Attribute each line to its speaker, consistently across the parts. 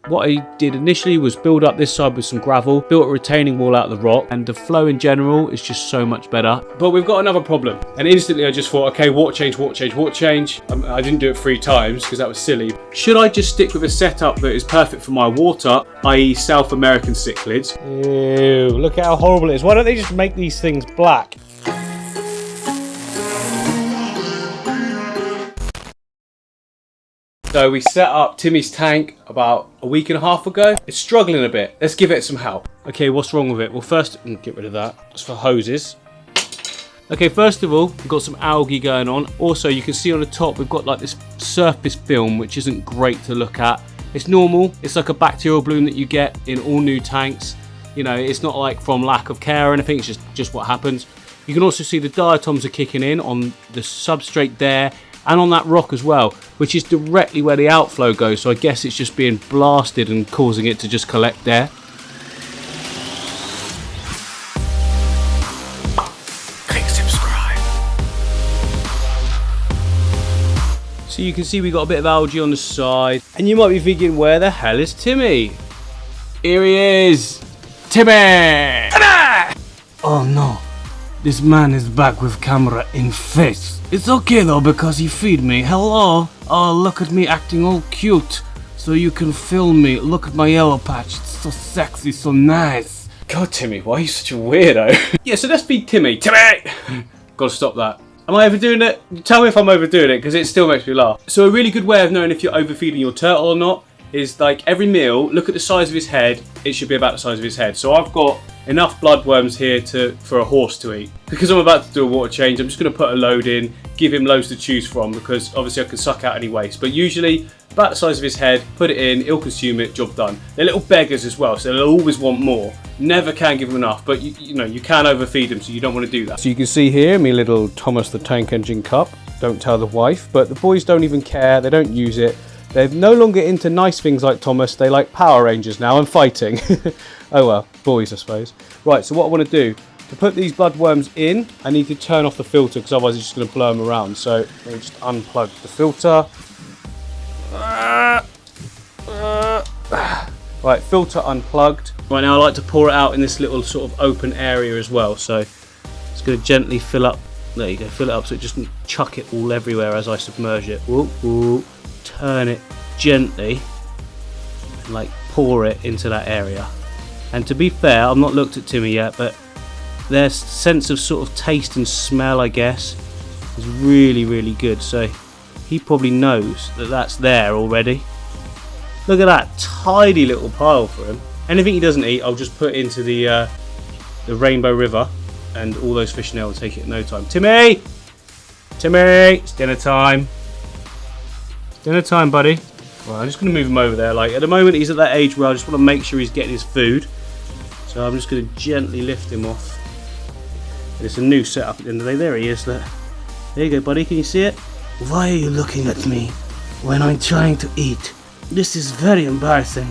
Speaker 1: What I did initially was build up this side with some gravel, built a retaining wall out of the rock, and the flow in general is just so much better. But we've got another problem. And instantly I just thought, okay, water change, water change, water change. I didn't do it 3 times because that was silly. Should I just stick with a setup that is perfect for my water, i.e. South American cichlids?
Speaker 2: Ew, look at how horrible it is. Why don't they just make these things black?
Speaker 1: So we set up Timmy's tank about a week and a half ago. It's struggling a bit. Let's give it some help. Okay, what's wrong with it? Well, first, get rid of that. It's for hoses. Okay, first of all, we've got some algae going on. Also, you can see on the top, we've got like this surface film, which isn't great to look at. It's normal. It's like a bacterial bloom that you get in all new tanks. You know, it's not like from lack of care or anything. It's just what happens. You can also see the diatoms are kicking in on the substrate there, and on that rock as well, which is directly where the outflow goes. So I guess it's just being blasted and causing it to just collect there. Click subscribe. So you can see we got a bit of algae on the side. And you might be thinking, where the hell is Timmy? Here he is. Timmy! Timmy! Oh no. This man is back with camera in face. It's okay though because he feed me. Hello. Oh, look at me acting all cute. So you can film me. Look at my yellow patch. It's so sexy, so nice. God, Timmy, why are you such a weirdo? Yeah, so let's be Timmy. Timmy! Gotta stop that. Am I overdoing it? Tell me if I'm overdoing it because it still makes me laugh. So a really good way of knowing if you're overfeeding your turtle or not is like every meal, look at the size of his head. It should be about the size of his head. So I've got enough bloodworms here for a horse to eat. Because I'm about to do a water change, I'm just going to put a load in, give him loads to choose from because obviously I can suck out any waste. But usually about the size of his head, put it in, he'll consume it, job done. They're little beggars as well, so they'll always want more. Never can give them enough, but you know, you can overfeed them, so you don't want to do that. So you can see here, me little Thomas the Tank Engine cup. Don't tell the wife, but the boys don't even care, they don't use it. They're no longer into nice things like Thomas, they like Power Rangers now and fighting. Oh well, boys I suppose. Right, so what I want to do, to put these bloodworms in, I need to turn off the filter because otherwise it's just going to blow them around. So let me just unplug the filter. Right, filter unplugged. Right, now I like to pour it out in this little sort of open area as well. So it's going to gently fill up. There you go, fill it up so it just doesn't chuck it all everywhere as I submerge it. Ooh, ooh. Turn it gently and like pour it into that area. And to be fair, I've not looked at Timmy yet, but their sense of sort of taste and smell, I guess, is really, really good. So he probably knows that that's there already. Look at that tidy little pile for him. Anything he doesn't eat, I'll just put into the Rainbow River, and all those fish in there will take it in no time. Timmy! Timmy! It's dinner time. Dinner time, buddy. Right, I'm just going to move him over there. Like at the moment, he's at that age where I just want to make sure he's getting his food. So I'm just going to gently lift him off. It's a new setup at the end of the day. There he is. Look. There you go, buddy. Can you see it? Why are you looking at me when I'm trying to eat? This is very embarrassing.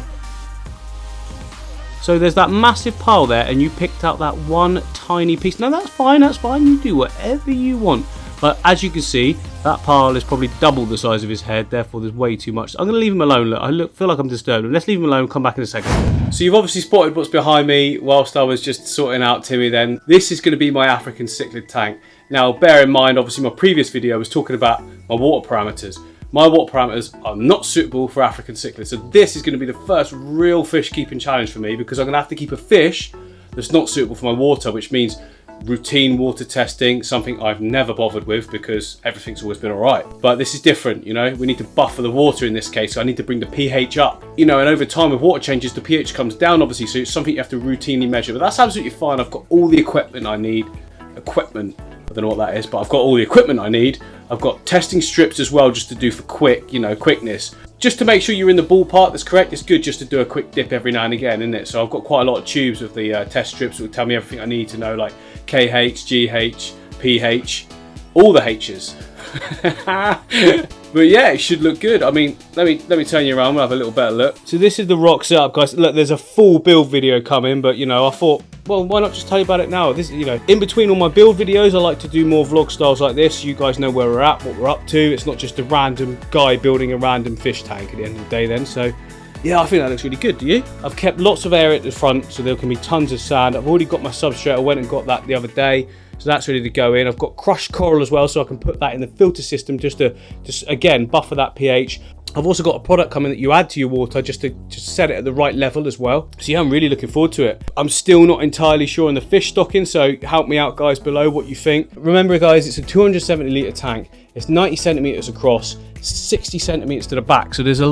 Speaker 1: So there's that massive pile there, and you picked out that one tiny piece. No, that's fine. That's fine. You do whatever you want. But as you can see, that pile is probably double the size of his head, therefore there's way too much. I'm going to leave him alone. Look, I feel like I'm disturbed him. Let's leave him alone, come back in a second. So you've obviously spotted what's behind me whilst I was just sorting out Timmy then. This is going to be my African cichlid tank. Now bear in mind, obviously my previous video was talking about my water parameters. My water parameters are not suitable for African cichlids. So this is going to be the first real fish keeping challenge for me because I'm going to have to keep a fish that's not suitable for my water, which means routine water testing, something I've never bothered with because everything's always been alright. But this is different, you know, we need to buffer the water in this case, so I need to bring the pH up. You know, and over time with water changes, the pH comes down obviously, so it's something you have to routinely measure. But that's absolutely fine, I've got all the equipment I need. Equipment, I don't know what that is, but I've got all the equipment I need. I've got testing strips as well just to do for quickness. Just to make sure you're in the ballpark that's correct, it's good just to do a quick dip every now and again, isn't it? So I've got quite a lot of tubes with the test strips that will tell me everything I need to know, like KH, GH, pH, all the H's. But yeah, it should look good. I mean, let me turn you around, we'll have a little better look. So this is the rock setup, guys. Look, there's a full build video coming, but you know, I thought, well, why not just tell you about it now? This, you know, in between all my build videos, I like to do more vlog styles like this. You guys know where we're at, what we're up to. It's not just a random guy building a random fish tank at the end of the day then. So Yeah, I think that looks really good, do you? I've kept lots of air at the front so there can be tons of sand. I've already got my substrate, I went and got that the other day, so that's ready to go in. I've got crushed coral as well, so I can put that in the filter system just to again buffer that pH. I've also got a product coming that you add to your water just to set it at the right level as well. So yeah, I'm really looking forward to it. I'm still not entirely sure on the fish stocking, so help me out guys below what you think. Remember guys, it's a 270 litre tank. It's 90 centimetres across, 60 centimetres to the back. So there's a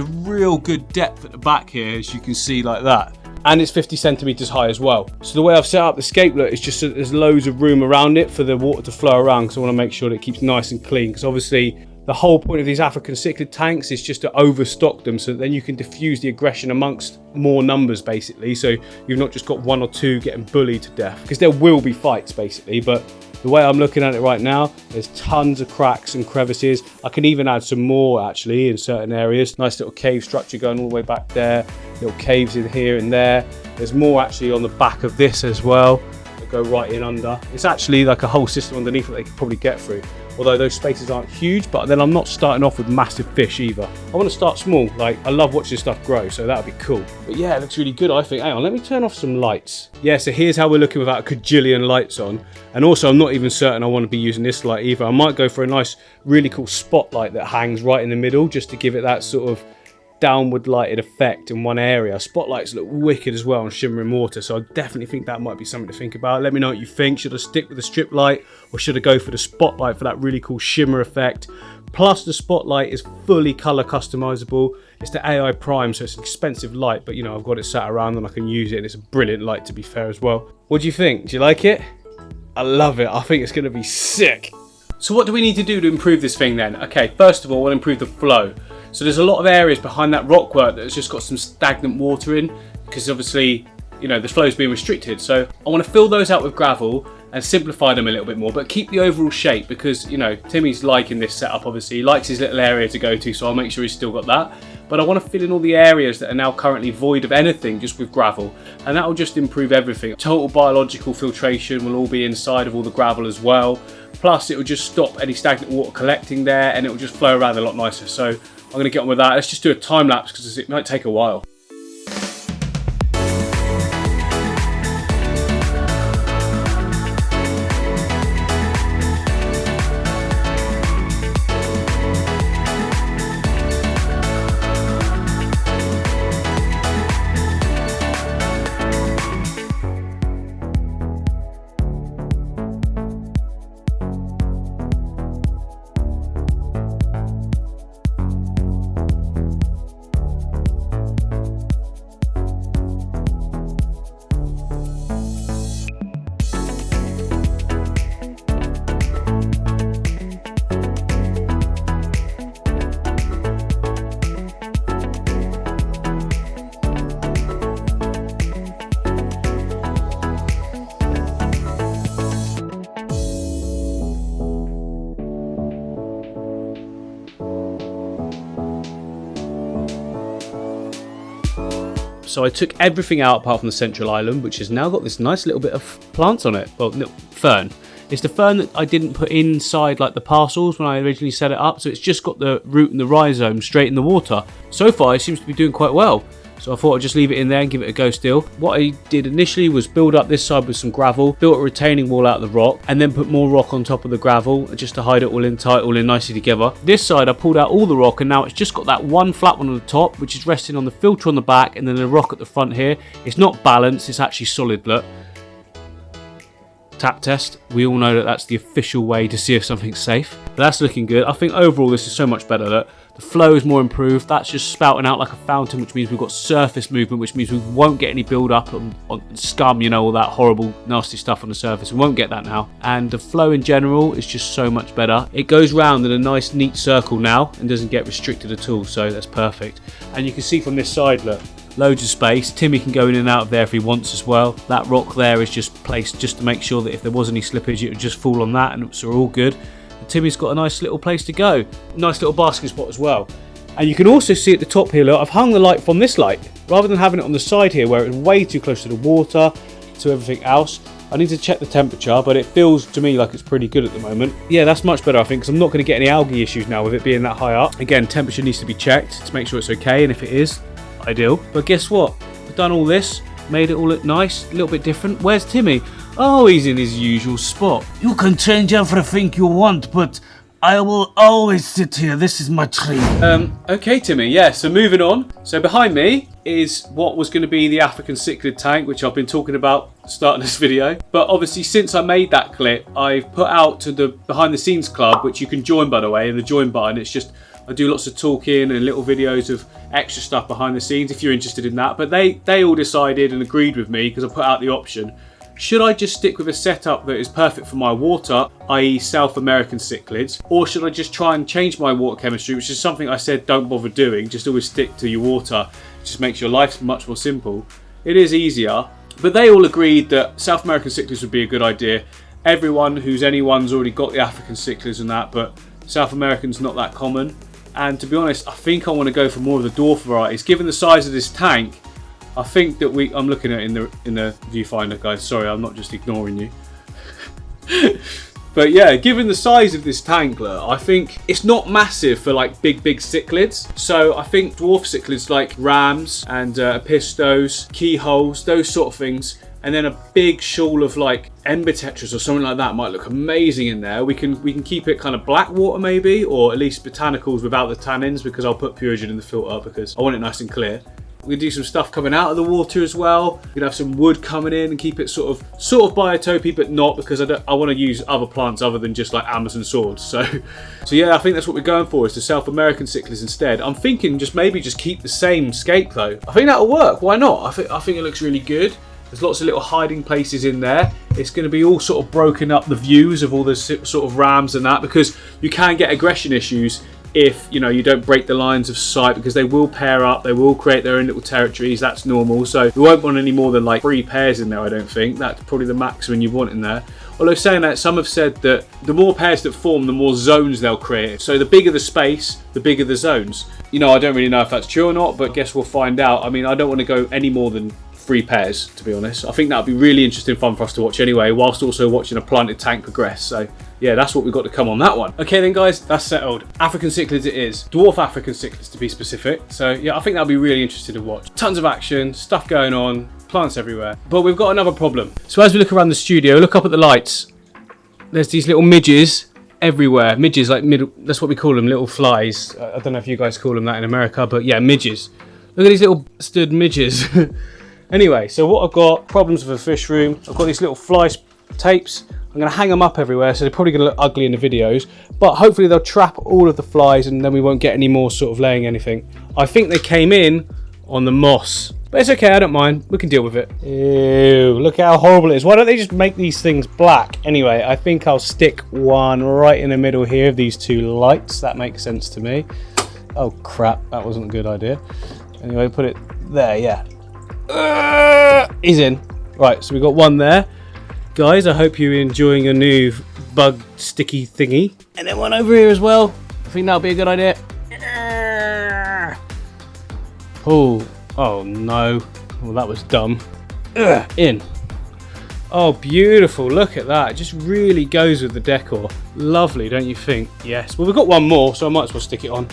Speaker 1: real good depth at the back here, as you can see like that. And it's 50 centimetres high as well. So the way I've set up the scapelet is just that there's loads of room around it for the water to flow around, because I want to make sure that it keeps nice and clean, because obviously the whole point of these African cichlid tanks is just to overstock them so that then you can diffuse the aggression amongst more numbers basically, so you've not just got one or two getting bullied to death, because there will be fights basically. But the way I'm looking at it right now, there's tons of cracks and crevices. I can even add some more actually in certain areas. Nice little cave structure going all the way back there, little caves in here and there. There's more actually on the back of this as well that go right in under. It's actually like a whole system underneath that they could probably get through. Although those spaces aren't huge, but then I'm not starting off with massive fish either. I want to start small. Like, I love watching stuff grow, so that would be cool. But yeah, it looks really good, I think. Hang on, let me turn off some lights. Yeah, so here's how we're looking without a cajillion lights on. And also, I'm not even certain I want to be using this light either. I might go for a nice, really cool spotlight that hangs right in the middle, just to give it that sort of downward lighted effect in one area. Spotlights look wicked as well on shimmering water, so I definitely think that might be something to think about. Let me know what you think. Should I stick with the strip light, or should I go for the spotlight for that really cool shimmer effect? Plus the spotlight is fully color customizable. It's the AI Prime, so it's an expensive light, but you know, I've got it sat around and I can use it, and it's a brilliant light to be fair as well. What do you think? Do you like it? I love it. I think it's going to be sick. So what do we need to do to improve this thing then? Okay, first of all, we'll improve the flow. So there's a lot of areas behind that rock work that's just got some stagnant water in, because obviously, you know, the flow's being restricted. So I want to fill those out with gravel and simplify them a little bit more, but keep the overall shape, because, you know, Timmy's liking this setup, obviously. He likes his little area to go to, so I'll make sure he's still got that. But I want to fill in all the areas that are now currently void of anything just with gravel, and that will just improve everything. Total biological filtration will all be inside of all the gravel as well. Plus, it will just stop any stagnant water collecting there, and it will just flow around a lot nicer. So I'm going to get on with that. Let's just do a time lapse because it might take a while. So I took everything out apart from the central island, which has now got this nice little bit of plants on it. Well, no, fern. It's the fern that I didn't put inside like the parcels when I originally set it up. So it's just got the root and the rhizome straight in the water. So far, it seems to be doing quite well. So I thought I'd just leave it in there and give it a go still. What I did initially was build up this side with some gravel, built a retaining wall out of the rock, and then put more rock on top of the gravel just to hide it all in tight, all in nicely together. This side I pulled out all the rock, and now it's just got that one flat one on the top, which is resting on the filter on the back, and then the rock at the front here. It's not balanced, it's actually solid, look. Tap test. We all know that that's the official way to see if something's safe. But that's looking good. I think overall this is so much better. Look. The flow is more improved. That's just spouting out like a fountain, which means we've got surface movement, which means we won't get any build up on scum, you know, all that horrible, nasty stuff on the surface. We won't get that now. And the flow in general is just so much better. It goes round in a nice, neat circle now and doesn't get restricted at all. So that's perfect. And you can see from this side, look, loads of space. Timmy can go in and out of there if he wants as well. That rock there is just placed just to make sure that if there was any slippage, it would just fall on that, and so we're all good. Timmy's got a nice little place to go. Nice little basking spot as well. And you can also see at the top here, look, I've hung the light from this light. Rather than having it on the side here where it's way too close to the water, to everything else,
Speaker 2: I need to check the temperature, but it feels to me like it's pretty good at the moment. Yeah, that's much better, I think, because I'm not going to get any algae issues now with it being that high up. Again, temperature needs to be checked to make sure it's okay, and if it is, ideal. But guess what? We've done all this, made it all look nice, a little bit different. Where's Timmy? Oh, he's in his usual spot.
Speaker 3: You can change everything you want, but I will always sit here. This is my tree.
Speaker 1: Okay, Timmy, yeah, so moving on. So behind me is what was going to be the African cichlid tank, which I've been talking about starting this video. But obviously, since I made that clip, I've put out to the behind the scenes club, which you can join, by the way, in the join button. It's just, I do lots of talking and little videos of extra stuff behind the scenes if you're interested in that. But they all decided and agreed with me, because I put out the option. Should I just stick with a setup that is perfect for my water, i.e. South American cichlids, or should I just try and change my water chemistry, which is something I said don't bother doing, just always stick to your water, it just makes your life much more simple. It is easier, but they all agreed that South American cichlids would be a good idea. Anyone's already got the African cichlids and that, but South American's not that common. And to be honest, I think I want to go for more of the dwarf varieties. Given the size of this tank, I think that I'm looking at it in the viewfinder, guys. Sorry, I'm not just ignoring you. But yeah, given the size of this tank, I think it's not massive for like big cichlids. So I think dwarf cichlids like rams and pistos, keyholes, those sort of things, and then a big shoal of like ember tetras or something like that might look amazing in there. We can keep it kind of black water maybe, or at least botanicals without the tannins, because I'll put Purigen in the filter because I want it nice and clear. We can do some stuff coming out of the water as well. We can have some wood coming in and keep it sort of biotopy, but not, because I want to use other plants other than just like Amazon swords. So yeah, I think that's what we're going for, is the South American cichlids instead. I'm thinking maybe just keep the same scape though. I think that'll work. Why not? I think it looks really good. There's lots of little hiding places in there. It's going to be all sort of broken up, the views of all the sort of rams and that, because you can get aggression issues if you don't break the lines of sight, because they will pair up, they will create their own little territories. That's normal. So we won't want any more than like 3 pairs in there, I don't think. That's probably the maximum you want in there. Although saying that, some have said that the more pairs that form, the more zones they'll create. So the bigger the space, the bigger the zones. I don't really know if that's true or not, but guess we'll find out. I mean, I don't want to go any more than 3 pairs, to be honest. I think that would be really interesting fun for us to watch anyway, whilst also watching a planted tank progress. So yeah, that's what we've got to come on that one. Okay then guys, that's settled. African cichlids it is. Dwarf African cichlids to be specific. So yeah, I think that'll be really interesting to watch. Tons of action, stuff going on, plants everywhere. But we've got another problem. So as we look around the studio, look up at the lights. There's these little midges everywhere. Midges, like that's what we call them, little flies. I don't know if you guys call them that in America, but yeah, midges. Look at these little stood midges. Anyway, so what I've got, problems with a fish room. I've got these little fly tapes. I'm going to hang them up everywhere, so they're probably going to look ugly in the videos. But hopefully they'll trap all of the flies, and then we won't get any more sort of laying anything. I think they came in on the moss. But it's okay, I don't mind. We can deal with it. Ew, look how horrible it is. Why don't they just make these things black? Anyway, I think I'll stick one right in the middle here of these 2 lights. That makes sense to me. Oh crap, that wasn't a good idea. Anyway, put it there, yeah. He's in. Right, so we've got one there. Guys, I hope you're enjoying your new bug sticky thingy. And then one over here as well. I think that'll be a good idea. Oh no. Well, that was dumb. In. Oh, beautiful. Look at that. It just really goes with the decor. Lovely, don't you think? Yes. Well, we've got one more, so I might as well stick it on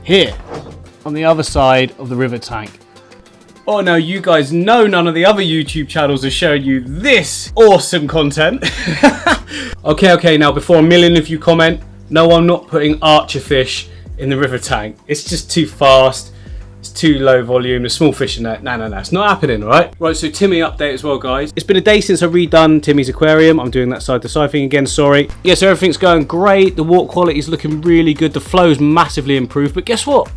Speaker 1: here, on the other side of the river tank. Oh no, you guys know none of the other YouTube channels are showing you this awesome content. Okay, now before a million of you comment, no, I'm not putting archer fish in the river tank. It's just too fast, it's too low volume, there's small fish in there. No, it's not happening, alright? Right, so Timmy update as well, guys. It's been a day since I've redone Timmy's aquarium. I'm doing that side to side thing again, sorry. Yeah, so everything's going great. The water quality is looking really good. The flow's massively improved, but guess what?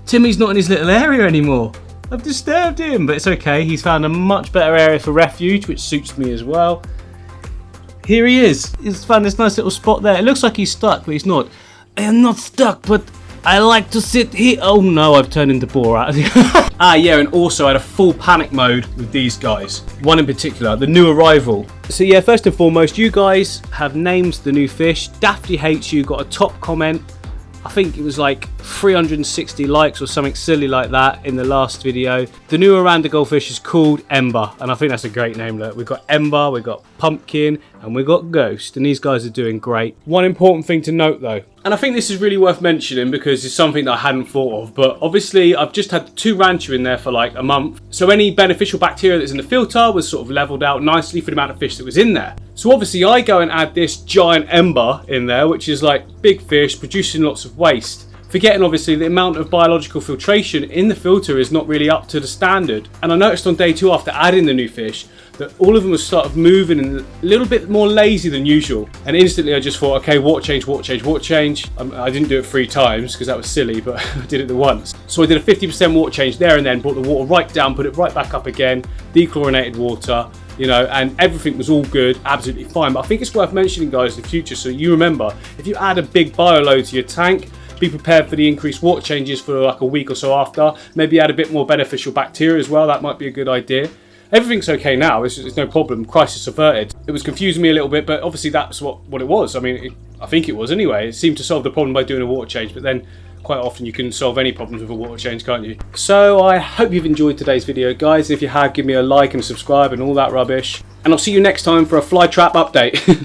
Speaker 1: Timmy's not in his little area anymore. I've disturbed him, but it's okay. He's found a much better area for refuge, which suits me as well. Here he is. He's found this nice little spot there. It looks like he's stuck, but he's not. I am not stuck, but I like to sit here. Oh no, I've turned into Borat. Yeah, and also I had a full panic mode with these guys. One in particular, the new arrival. So yeah, first and foremost, you guys have named the new fish. Daphne Hates You got a top comment. I think it was like 360 likes or something silly like that in the last video. The new Oranda goldfish is called Ember, and I think that's a great name. Look, we've got Ember, we've got Pumpkin, and we've got Ghost, and these guys are doing great. One important thing to note though, and I think this is really worth mentioning because it's something that I hadn't thought of, but obviously I've just had 2 Rancher in there for like a month, so any beneficial bacteria that's in the filter was sort of leveled out nicely for the amount of fish that was in there. So obviously I go and add this giant Ember in there, which is like big fish producing lots of waste, forgetting obviously the amount of biological filtration in the filter is not really up to the standard. And I noticed on day 2 after adding the new fish that all of them were started moving and a little bit more lazy than usual, and instantly I just thought, okay, water change, water change, water change. I didn't do it 3 times because that was silly, but I did it the once. So I did a 50% water change there and then, brought the water right down, put it right back up again, dechlorinated water, you know, and everything was all good, absolutely fine. But I think it's worth mentioning, guys, in the future, so you remember, if you add a big bio load to your tank, be prepared for the increased water changes for like a week or so after. Maybe add a bit more beneficial bacteria as well, that might be a good idea. Everything's okay now, it's no problem, crisis averted. It was confusing me a little bit, but obviously that's what it was. I mean, I think it was anyway. It seemed to solve the problem by doing a water change, but then quite often you can solve any problems with a water change, can't you? So I hope you've enjoyed today's video, guys. If you have, give me a like and subscribe and all that rubbish. And I'll see you next time for a fly trap update.